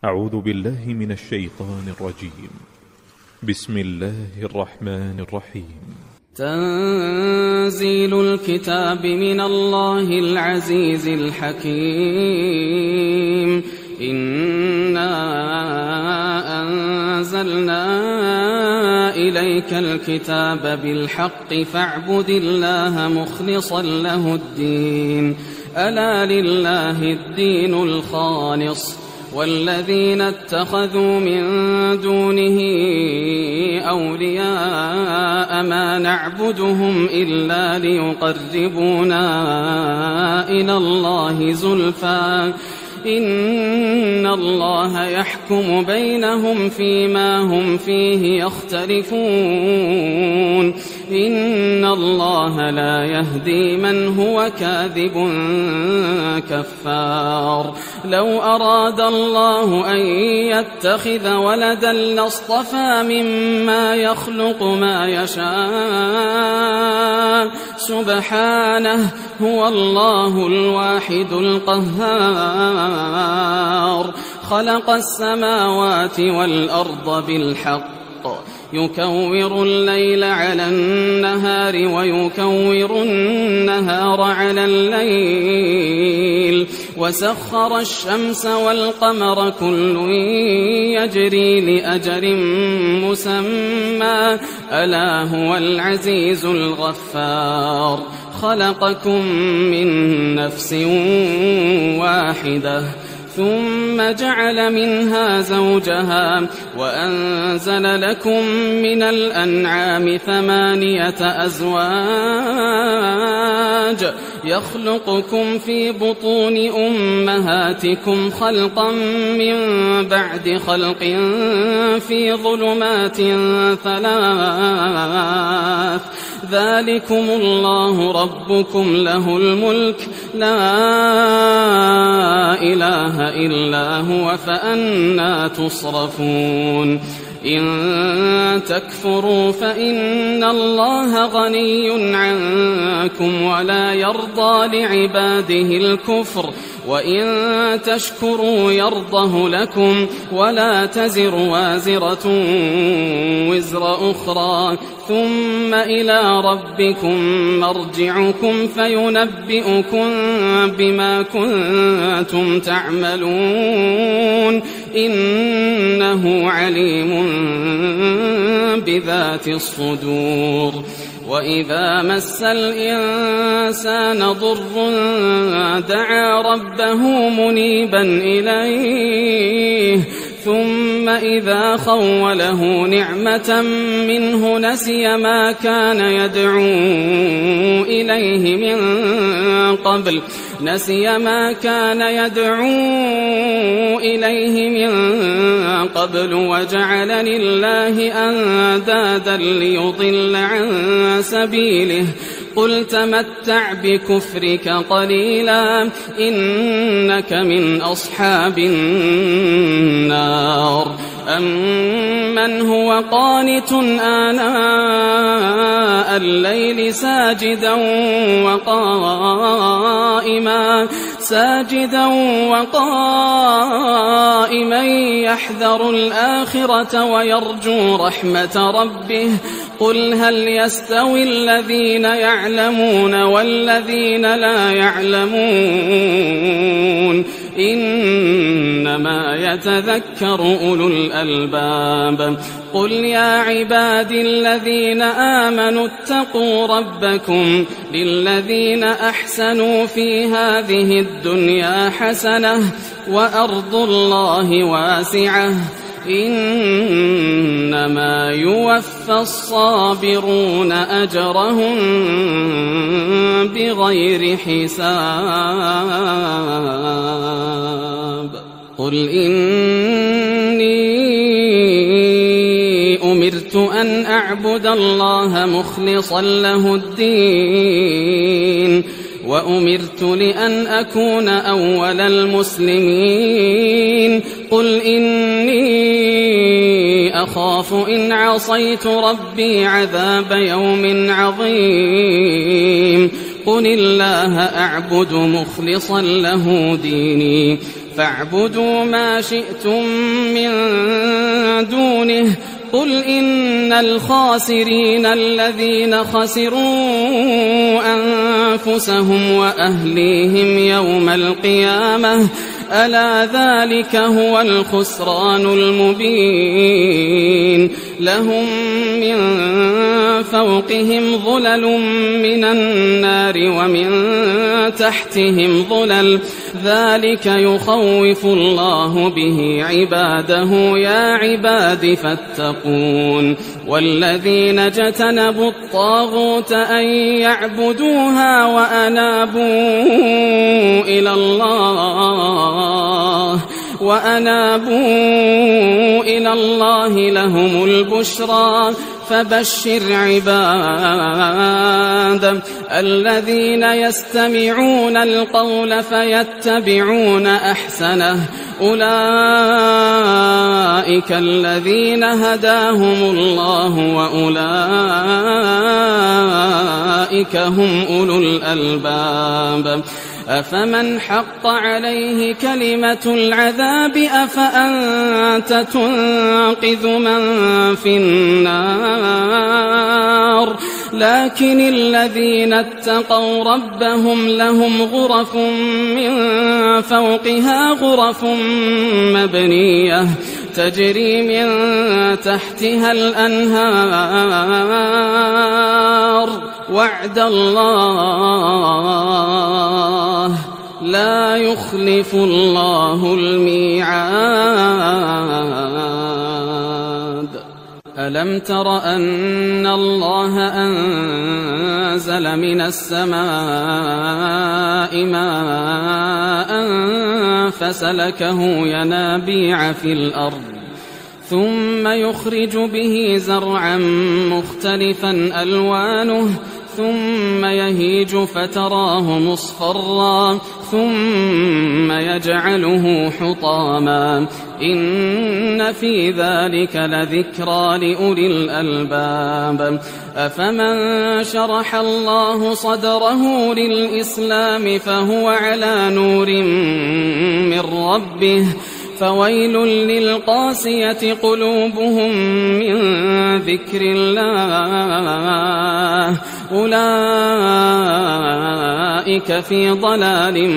أعوذ بالله من الشيطان الرجيم. بسم الله الرحمن الرحيم. تنزيل الكتاب من الله العزيز الحكيم. إنا أنزلنا إليك الكتاب بالحق فاعبد الله مخلصا له الدين. ألا لله الدين الخالص والذين اتخذوا من دونه أولياء ما نعبدهم إلا ليقربونا إلى الله زلفى إن الله يحكم بينهم فيما هم فيه يختلفون. إن الله لا يهدي من هو كاذب كفار. لو أراد الله أن يتخذ ولدا لاصطفى مما يخلق ما يشاء سبحانه هو الله الواحد القهار. خلق السماوات والأرض بالحق يكور الليل على النهار ويكور النهار على الليل وسخر الشمس والقمر كل يجري لأجل مسمى ألا هو العزيز الغفار. خلقكم من نفس واحدة ثم جعل منها زوجها وأنزل لكم من الأنعام 8 أزواج يخلقكم في بطون أمهاتكم خلقا من بعد خلق في ظلمات 3 ذلكم الله ربكم له الملك لا إله إلا هو فأنى تصرفون. إن تكفروا فإن الله غني عنكم ولا يرضى لعباده الكفر وإن تشكروا يرضه لكم ولا تزر وازرة وزر أخرى ثم إلى ربكم مرجعكم فينبئكم بما كنتم تعملون إنه عليم بذات الصدور. وإذا مس الإنسان ضر دعا ربه منيبا إليه ثم إذا خوله نعمة منه نسي ما كان يدعو إليه من قبل وجعل لله أندادا ليضل عن سبيله قل تمتع بكفرك قليلا إنك من أصحاب النار. أمن هو قانت آناء الليل ساجدا وقائما يحذر الآخرة ويرجو رحمة ربه قل هل يستوي الذين يعلمون والذين لا يعلمون إنما يتذكر أولو الألباب. قل يا عبادي الذين آمنوا اتقوا ربكم للذين أحسنوا في هذه الدنيا حسنة وأرض الله واسعة إنما يوفى الصابرون أجرهم بغير حساب. قل إني أمرت أن أعبد الله مخلصا له الدين وأمرت لأن أكون أول المسلمين. قل إني أخاف إن عصيت ربي عذاب يوم عظيم. قل الله أعبد مخلصا له ديني فاعبدوا ما شئتم من دونه قل إن الخاسرين الذين خسروا أنفسهم وأهليهم يوم القيامة ألا ذلك هو الخسران المبين لهم من فوقهم ظلل من النار ومن تحتهم ظلل ذلك يخوف الله به عباده يا عباد فاتقون والذين اجتنبوا الطاغوت أن يعبدوها وأنابوا إلى الله لهم البشرى فبشر عباد الذين يستمعون القول فيتبعون أحسنه أولئك الذين هداهم الله وأولئك هم أولو الألباب أفمن حق عليه كلمة العذاب أفأنت تنقذ من في النار لكن الذين اتقوا ربهم لهم غرف من فوقها غرف مبنية تجري من تحتها الأنهار وعد الله لا يخلف الله الميعاد ألم تر أن الله أنزل من السماء ماء فسلكه ينابيع في الأرض ثم يخرج به زرعا مختلفا ألوانه ثم يهيج فتراه مصفرا ثم يجعله حطاما إن في ذلك لذكرى لأولي الألباب أفمن شرح الله صدره للإسلام فهو على نور من ربه فويل للقاسية قلوبهم من ذكر الله أولئك في ضلال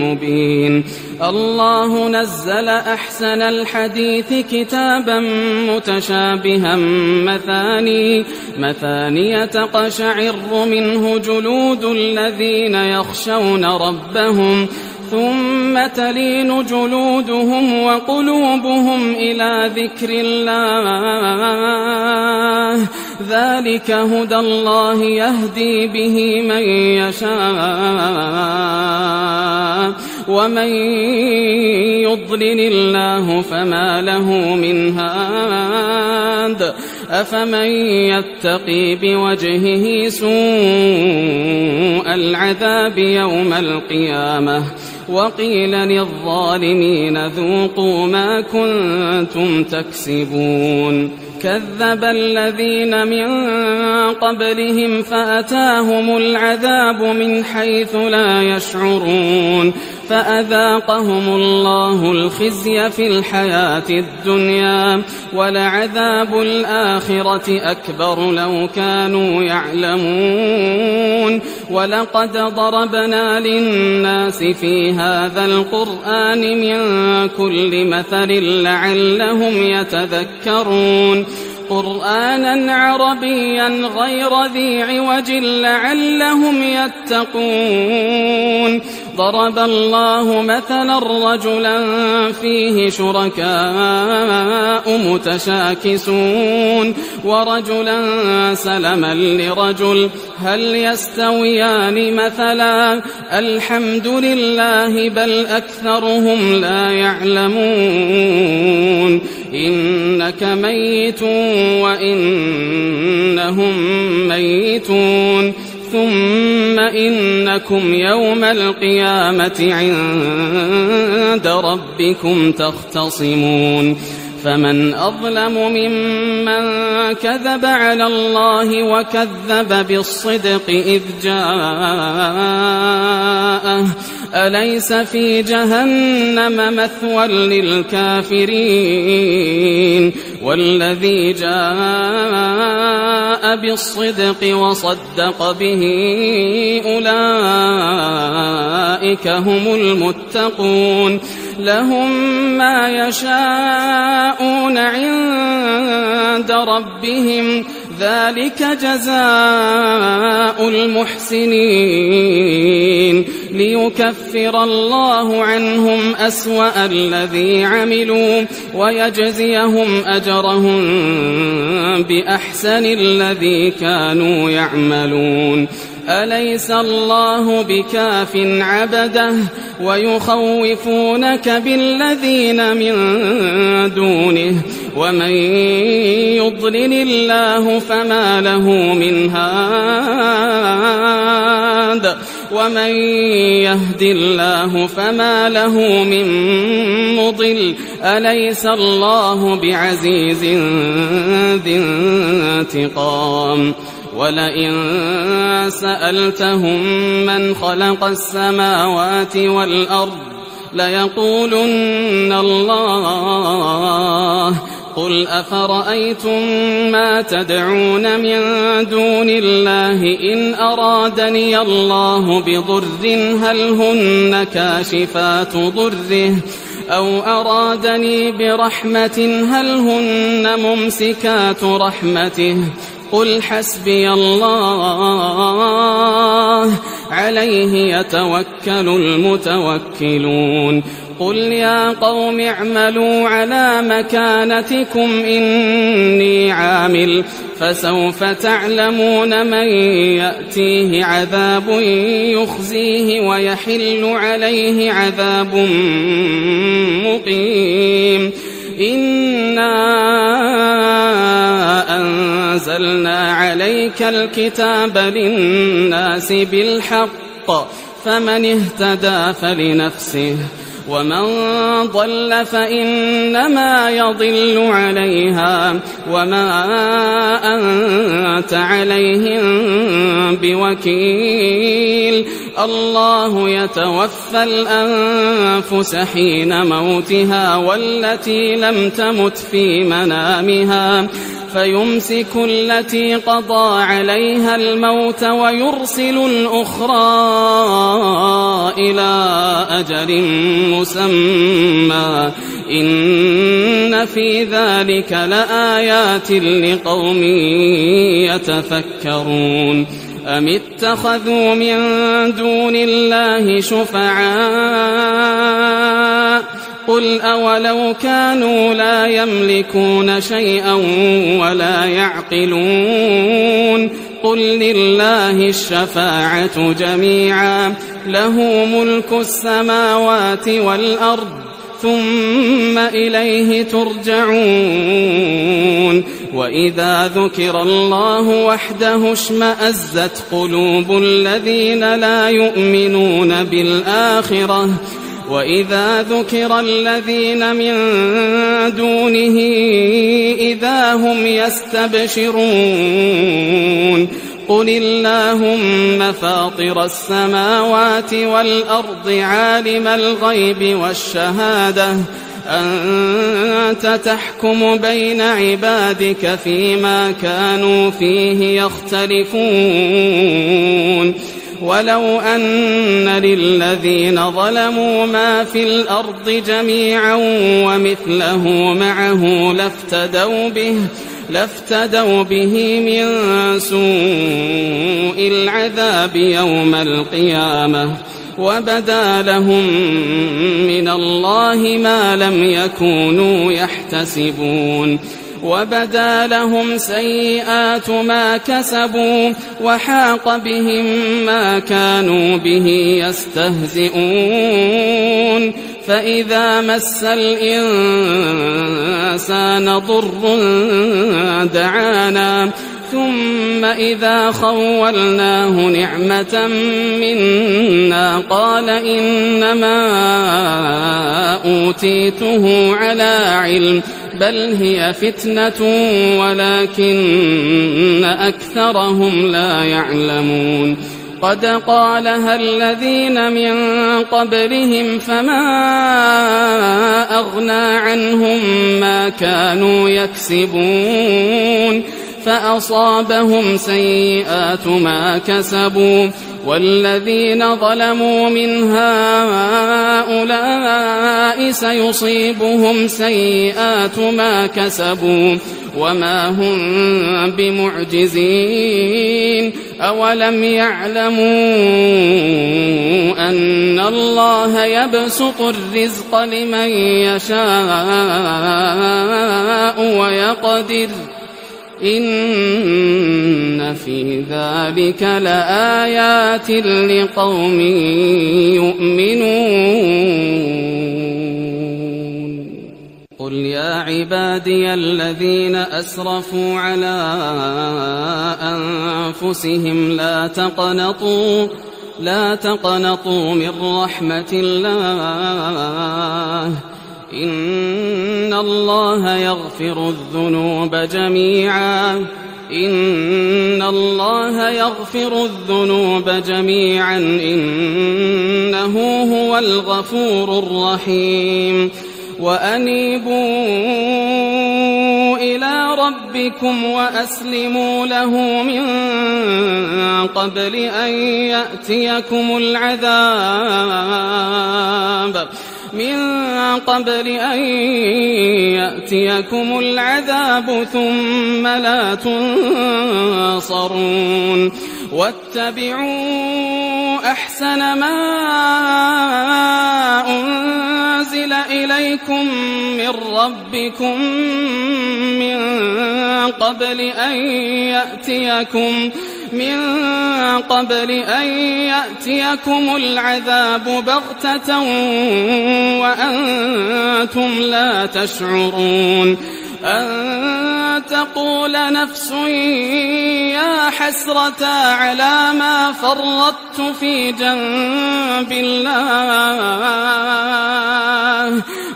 مبين الله نزل أحسن الحديث كتابا متشابها مثانية تقشعر منه جلود الذين يخشون ربهم ثم تلين جلودهم وقلوبهم إلى ذكر الله ذلك هدى الله يهدي به من يشاء ومن يضلل الله فما له من هاد أفمن يتقي بوجهه سوء العذاب يوم القيامة وقيل للظالمين ذوقوا ما كنتم تكسبون كذب الذين من قبلهم فأتاهم العذاب من حيث لا يشعرون فأذاقهم الله الخزي في الحياة الدنيا ولعذاب الآخرة أكبر لو كانوا يعلمون ولقد ضربنا للناس في هذا القرآن من كل مثل لعلهم يتذكرون قرآنا عربيا غير ذي عوج لعلهم يتقون ضرب الله مثلا رجلا فيه شركاء متشاكسون ورجلا سلما لرجل هل يستويان مثلا الحمد لله بل أكثرهم لا يعلمون إنك ميت وإنهم ميتون ثم إنكم يوم القيامة عند ربكم تختصمون فمن أظلم ممن كذب على الله وكذب بالصدق إذ جاءه أليس في جهنم مثوى للكافرين والذي جاء بالصدق وصدق به أولئك هم المتقون لهم ما يشاءون عند ربهم ذلك جزاء المحسنين ليكفر الله عنهم أسوأ الذي عملوا ويجزيهم أجرهم بأحسن الذي كانوا يعملون أليس الله بكاف عبده ويخوفونك بالذين من دونه ومن يضلل الله فما له من هاد ومن يهد الله فما له من مضل أليس الله بعزيز ذي انتقام ولئن سألتهم من خلق السماوات والأرض ليقولن الله قل أفرأيتم ما تدعون من دون الله إن أرادني الله بضر هل هن كاشفات ضره أو أرادني برحمة هل هن ممسكات رحمته قل حسبي الله عليه يتوكل المتوكلون قل يا قوم اعملوا على مكانتكم إني عامل فسوف تعلمون من يأتيه عذاب يخزيه ويحل عليه عذاب مقيم إنا أنزلنا عليك الكتاب للناس بالحق فمن اهتدى فلنفسه ومن ضل فإنما يضل عليها وما أنت عليهم بوكيل الله يتوفى الأنفس حين موتها والتي لم تمت في منامها فيمسك التي قضى عليها الموت ويرسل الأخرى إلى أجل مسمى إن في ذلك لآيات لقوم يتفكرون أم اتخذوا من دون الله شفعاء قل أولو كانوا لا يملكون شيئا ولا يعقلون قل لله الشفاعة جميعا له ملك السماوات والأرض ثم إليه ترجعون وإذا ذكر الله وحده اشمأزت قلوب الذين لا يؤمنون بالآخرة وإذا ذكر الذين من دونه إذا هم يستبشرون قل اللهم فاطر السماوات والأرض عالم الغيب والشهادة أنت تحكم بين عبادك فيما كانوا فيه يختلفون ولو أن للذين ظلموا ما في الأرض جميعا ومثله معه لافتدوا به من سوء العذاب يوم القيامة وبدا لهم من الله ما لم يكونوا يحتسبون وبدا لهم سيئات ما كسبوا وحاق بهم ما كانوا به يستهزئون فإذا مس الإنسان ضر دعانا ثم إذا خولناه نعمة منا قال إنما أوتيته على علم بل هي فتنة ولكن أكثرهم لا يعلمون قد قالها الذين من قبلهم فما أغنى عنهم ما كانوا يكسبون فأصابهم سيئات ما كسبوا والذين ظلموا من هؤلاء سيصيبهم سيئات ما كسبوا وما هم بمعجزين أولم يعلموا أن الله يبسط الرزق لمن يشاء ويقدر إن في ذلك لآيات لقوم يؤمنون قل يا عبادي الذين أسرفوا على أنفسهم لا تقنطوا من رحمة الله إن الله يغفر الذنوب جميعا إنه هو الغفور الرحيم وأنيبوا إلى ربكم وأسلموا له من قبل أن يأتيكم العذاب ثم لا تنصرون واتبعوا أحسن ما أنزل إليكم من ربكم من قبل أن يأتيكم العذاب بغتة وأنتم لا تشعرون أن تقول نفس يا حسرة على ما فرطت في جنب الله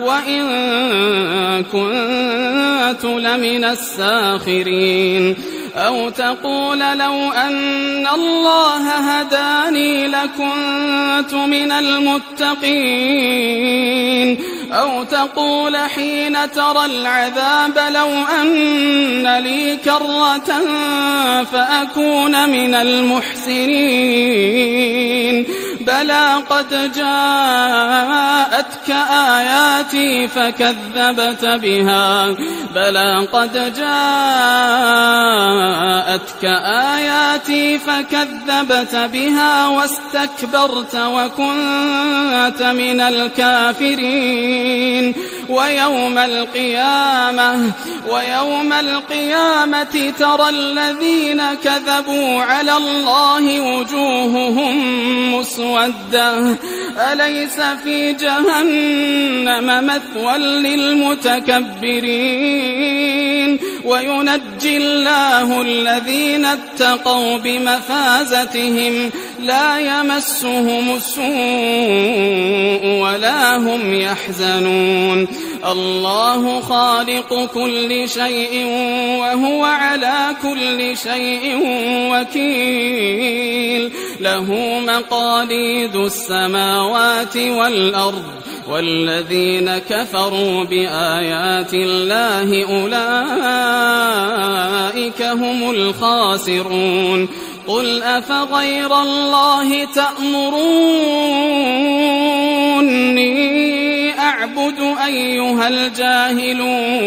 وإن كنت لمن الساخرين أو تقول لو أن الله هداني لكنت من المتقين أو تقول حين ترى العذاب لو أن لي كرة فأكون من المحسنين بلى قد جاءتك آياتي فكذبت بها واستكبرت وكنت من الكافرين ويوم القيامة ترى الذين كذبوا على الله وجوههم مسودة أليس في جهنم مثوى للمتكبرين وينجي الله الذين اتقوا بمفازتهم لا يمسهم السوء ولا هم يحزنون الله خالق كل شيء وهو على كل شيء وكيل له مقاليد السماوات والأرض والذين كفروا بآيات الله أولئك هم الخاسرون قل أفغير الله تأمروني أعبد أيها الجاهلون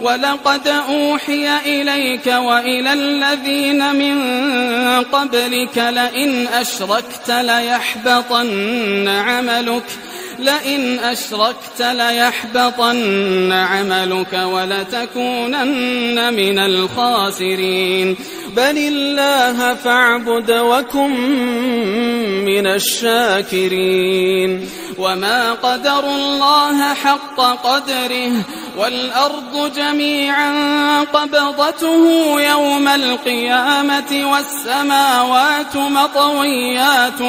ولقد أوحي إليك وإلى الذين من قبلك لئن أشركت ليحبطن عملك ولتكونن من الخاسرين بل الله فاعبد وكن من الشاكرين وما قدروا الله حق قدره والأرض جميعا قبضته يوم القيامة والسماوات مطويات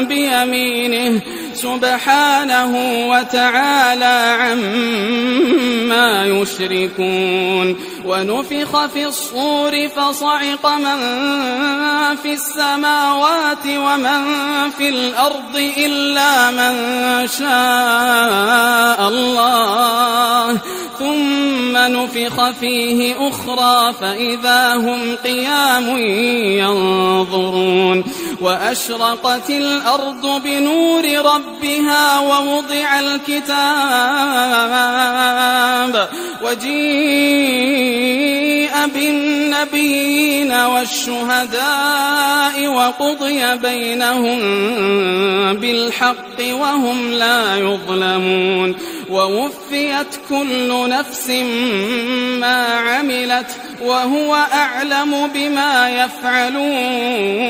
بيمينه سبحانه وتعالى عما يشركون ونفخ في الصور فصعق من في السماوات ومن في الأرض إلا من شاء الله ثم نفخ فيه أخرى فإذا هم قيام ينظرون وأشرقت الأرض بنور ربها ووضع الكتاب وجيء بالنبيين والشهداء وقضي بينهم بالحق وهم لا يظلمون ووفيت كل نفس ما عملت وهو أعلم بما يفعلون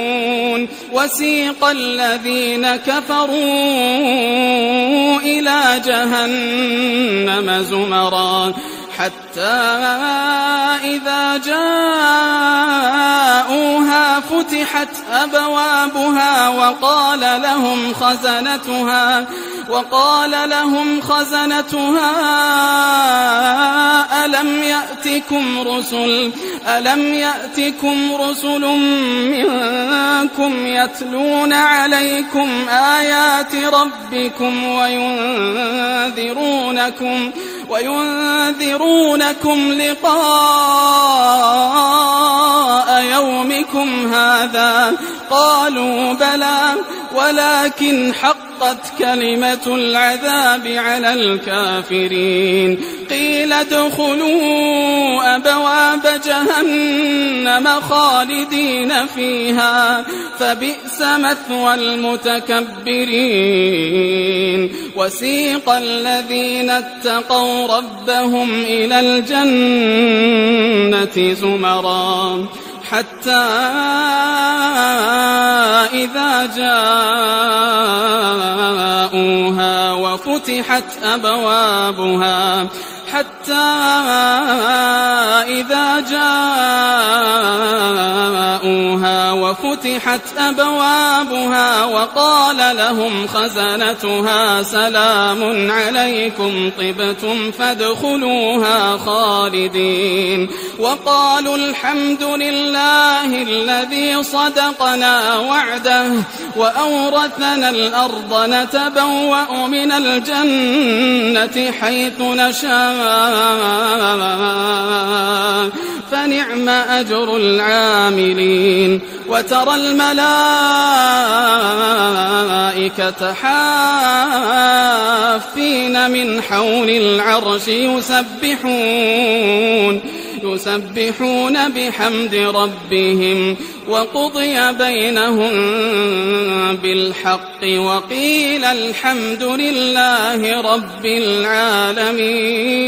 وسيق الذين كفروا إلى جهنم زمرا حتى إذا جاءوها فتحت أبوابها وقال لهم خزنتها ألم يأتكم رسل منكم يتلون عليكم آيات ربكم وينذرونكم لقاء يومكم هذا قالوا بلى ولكن حقت كلمة العذاب على الكافرين قيل ادخلوا أبواب جهنم خالدين فيها فبئس مثوى المتكبرين وسيق الذين اتقوا ربهم إلى الجنة زمرا حتى إذا جاءوها وفتحت أبوابها وقال لهم خزنتها سلام عليكم طبتم فادخلوها خالدين وقالوا الحمد لله الذي صدقنا وعده وأورثنا الأرض نتبوأ من الجنة حيث نشاء فنعم أجر العاملين وترى الملائكة حافين من حول العرش يسبحون بحمد ربهم وقضي بينهم بالحق وقيل الحمد لله رب العالمين.